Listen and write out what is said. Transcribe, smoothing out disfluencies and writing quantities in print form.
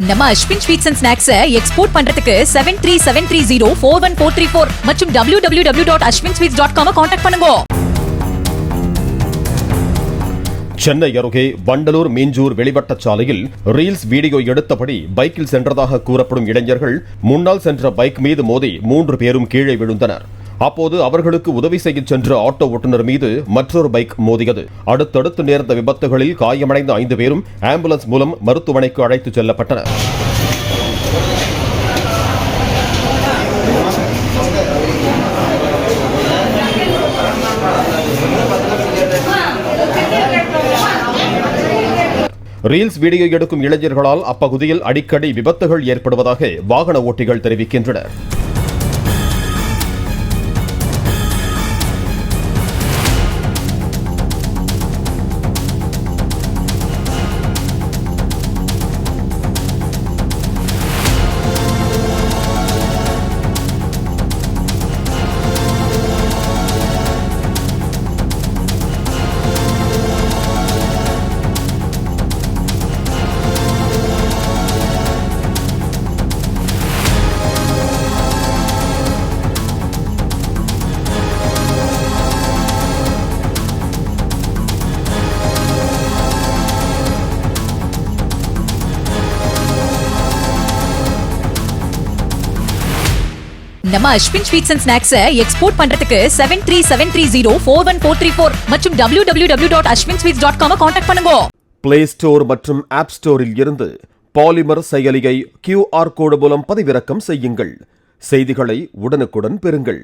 நம்ம Ashwin sweets and snacks export பண்றதுக்கு 7373041434 மற்றும் www.ashwinsweets.com கான்டாக்ட் பண்ணுங்க. சென்னை அருகே வண்டலூர் மீஞ்சூர் வெளிவட்ட சாலையில் ரீல்ஸ் வீடியோ எடுத்தபடி பைக்கில் சென்றதாக கூறப்படும் இளைஞர்கள் முன்னால் சென்ற பைக் மீது மோதி 3 பேரும் கீழே விழுந்தனர். அப்போது அவர்களுக்கு உதவி செய்ய சென்ற ஆட்டோ ஓட்டுநர் மீது மற்றொரு பைக் மோதியது. அடுத்தடுத்து நேர்ந்த விபத்துகளில் காயமடைந்த 5 பேரும் ஆம்புலன்ஸ் மூலம் மருத்துவமனைக்கு அழைத்துச் செல்லப்பட்டனர். ரீல்ஸ் வீடியோ எடுக்கும் இளைஞர்களால் அப்பகுதியில் அடிக்கடி விபத்துகள் ஏற்படுவதாக வாகன ஓட்டிகள் தெரிவிக்கின்றனர். நம்ம Ashwin sweets and snacks export பண்றதுக்கு 7373041434 மற்றும் www.ashwinsweets.com கான்டாக்ட் பண்ணுங்க. பிளே ஸ்டோர் மற்றும் ஆப் ஸ்டோரில் இருந்து பாலிமர் செயலியை QR கோடு மூலம் பதிவிறக்கம் செய்யுங்கள். செய்திகளை உடனுக்குடன் பெறுங்கள்.